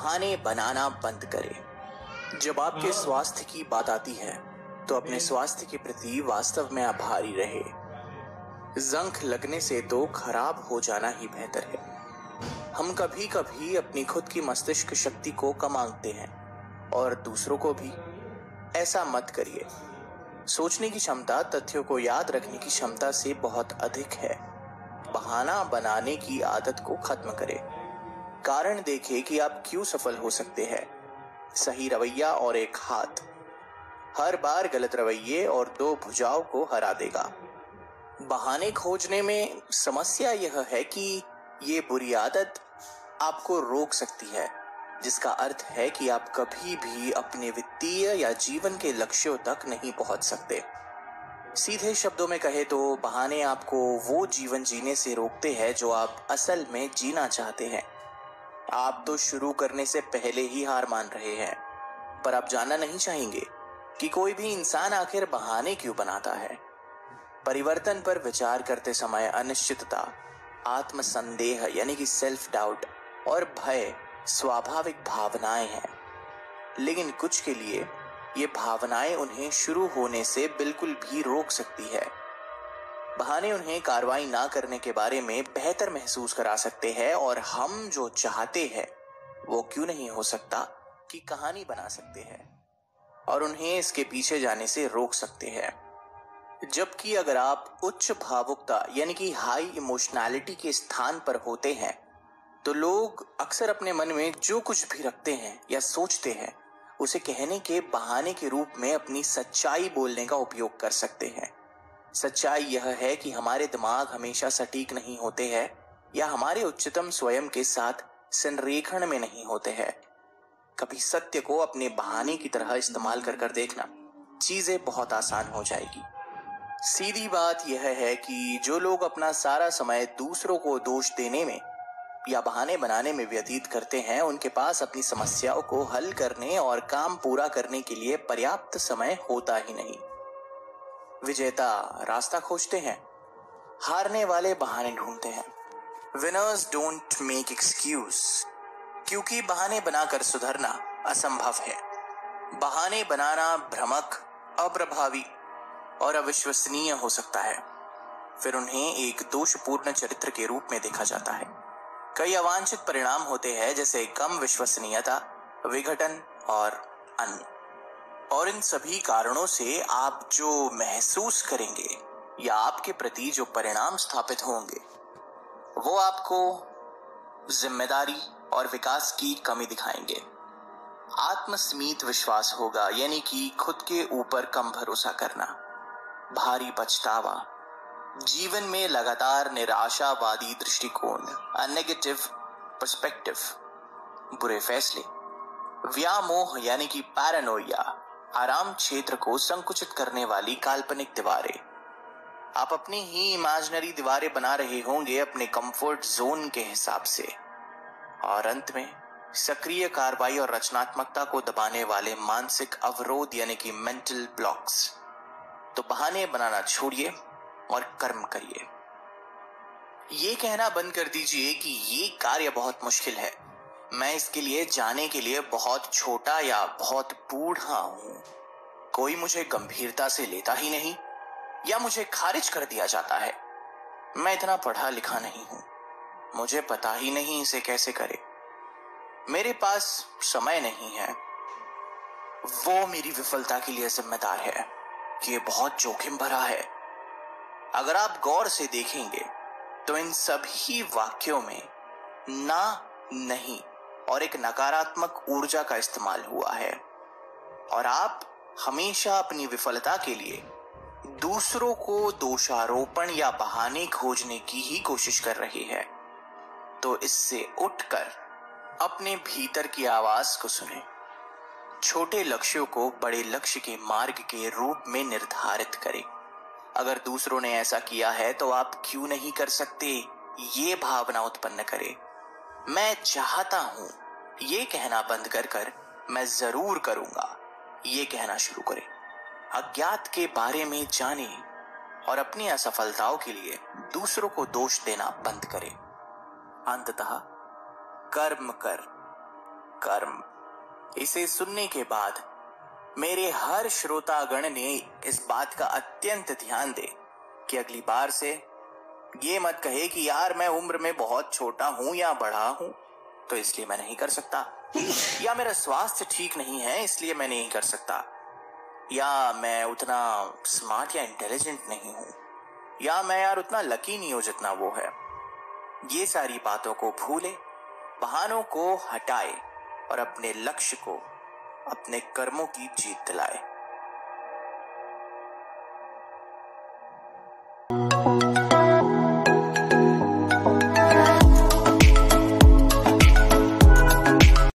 बहाने बनाना बंद करें। जब आपके स्वास्थ्य की बात आती है तो अपने स्वास्थ्य के प्रति वास्तव में आभारी रहे। जंग लगने से तो खराब हो जाना ही बेहतर है। हम कभी कभी अपनी खुद की मस्तिष्क शक्ति को कम आंकते हैं और दूसरों को भी। ऐसा मत करिए। सोचने की क्षमता तथ्यों को याद रखने की क्षमता से बहुत अधिक है। बहाना बनाने की आदत को खत्म करें। कारण देखें कि आप क्यों सफल हो सकते हैं। सही रवैया और एक हाथ हर बार गलत रवैये और दो भुजाओं को हरा देगा। बहाने खोजने में समस्या यह है कि ये बुरी आदत आपको रोक सकती है, जिसका अर्थ है कि आप कभी भी अपने वित्तीय या जीवन के लक्ष्यों तक नहीं पहुंच सकते। सीधे शब्दों में कहे तो बहाने आपको वो जीवन जीने से रोकते हैं जो आप असल में जीना चाहते हैं। आप तो शुरू करने से पहले ही हार मान रहे हैं, पर आप जानना नहीं चाहेंगे कि कोई भी इंसान आखिर बहाने क्यों बनाता है। परिवर्तन पर विचार करते समय अनिश्चितता, आत्मसंदेह यानी कि सेल्फ डाउट और भय स्वाभाविक भावनाएं हैं, लेकिन कुछ के लिए ये भावनाएं उन्हें शुरू होने से बिल्कुल भी रोक सकती है। बहाने उन्हें कार्रवाई ना करने के बारे में बेहतर महसूस करा सकते हैं और हम जो चाहते हैं वो क्यों नहीं हो सकता कि कहानी बना सकते हैं और उन्हें इसके पीछे जाने से रोक सकते हैं। जबकि अगर आप उच्च भावुकता यानी कि हाई इमोशनैलिटी के स्थान पर होते हैं तो लोग अक्सर अपने मन में जो कुछ भी रखते हैं या सोचते हैं उसे कहने के बहाने के रूप में अपनी सच्चाई बोलने का उपयोग कर सकते हैं। सच्चाई यह है कि हमारे दिमाग हमेशा सटीक नहीं होते हैं या हमारे उच्चतम स्वयं के साथ संरेखण में नहीं होते हैं। कभी सत्य को अपने बहाने की तरह इस्तेमाल कर देखना, चीजें बहुत आसान हो जाएगी। सीधी बात यह है कि जो लोग अपना सारा समय दूसरों को दोष देने में या बहाने बनाने में व्यतीत करते हैं, उनके पास अपनी समस्याओं को हल करने और काम पूरा करने के लिए पर्याप्त समय होता ही नहीं। विजेता रास्ता खोजते हैं, हारने वाले बहाने ढूंढते हैं। विनर्स डोंट मेक एक्सक्यूज, क्योंकि बहाने बनाकर सुधरना असंभव है। बहाने बनाना भ्रामक, अप्रभावी और अविश्वसनीय हो सकता है। फिर उन्हें एक दोषपूर्ण चरित्र के रूप में देखा जाता है। कई अवांछित परिणाम होते हैं, जैसे कम विश्वसनीयता, विघटन और अन्य। और इन सभी कारणों से आप जो महसूस करेंगे या आपके प्रति जो परिणाम स्थापित होंगे वो आपको जिम्मेदारी और विकास की कमी दिखाएंगे। आत्मस्मीत विश्वास होगा, यानी कि खुद के ऊपर कम भरोसा करना, भारी पछतावा, जीवन में लगातार निराशावादी दृष्टिकोण, नेगेटिव पर्सपेक्टिव, बुरे फैसले, व्यामोह यानी कि पैरानोइया, आराम क्षेत्र को संकुचित करने वाली काल्पनिक दीवारें। आप अपनी ही इमेजिनरी दीवारें बना रहे होंगे अपने कंफर्ट जोन के हिसाब से। और अंत में सक्रिय कार्रवाई और रचनात्मकता को दबाने वाले मानसिक अवरोध यानी कि मेंटल ब्लॉक्स। तो बहाने बनाना छोड़िए और कर्म करिए। ये कहना बंद कर दीजिए कि ये कार्य बहुत मुश्किल है, मैं इसके लिए जाने के लिए बहुत छोटा या बहुत बूढ़ा हूं, कोई मुझे गंभीरता से लेता ही नहीं या मुझे खारिज कर दिया जाता है, मैं इतना पढ़ा लिखा नहीं हूं, मुझे पता ही नहीं इसे कैसे करे, मेरे पास समय नहीं है, वो मेरी विफलता के लिए जिम्मेदार है, ये बहुत जोखिम भरा है। अगर आप गौर से देखेंगे तो इन सभी वाक्यों में ना, नहीं और एक नकारात्मक ऊर्जा का इस्तेमाल हुआ है और आप हमेशा अपनी विफलता के लिए दूसरों को दोषारोपण या बहाने खोजने की ही कोशिश कर रहे हैं। तो इससे उठकर अपने भीतर की आवाज को सुने। छोटे लक्ष्यों को बड़े लक्ष्य के मार्ग के रूप में निर्धारित करें। अगर दूसरों ने ऐसा किया है तो आप क्यों नहीं कर सकते, ये भावना उत्पन्न करें। मैं चाहता हूं ये कहना बंद कर मैं जरूर करूंगा ये कहना शुरू करें। अज्ञात के बारे में जाने और अपनी असफलताओं के लिए दूसरों को दोष देना बंद करें। अंततः कर्म कर, कर्म। इसे सुनने के बाद मेरे हर श्रोतागण ने इस बात का अत्यंत ध्यान दे कि अगली बार से ये मत कहे कि यार मैं उम्र में बहुत छोटा हूं या बड़ा हूं तो इसलिए मैं नहीं कर सकता, या मेरा स्वास्थ्य ठीक नहीं है इसलिए मैं नहीं कर सकता, या मैं उतना स्मार्ट या इंटेलिजेंट नहीं हूं, या मैं यार उतना लकी नहीं हूं जितना वो है। ये सारी बातों को भूले, बहानों को हटाए और अपने लक्ष्य को, अपने कर्मों की जीत दिलाए।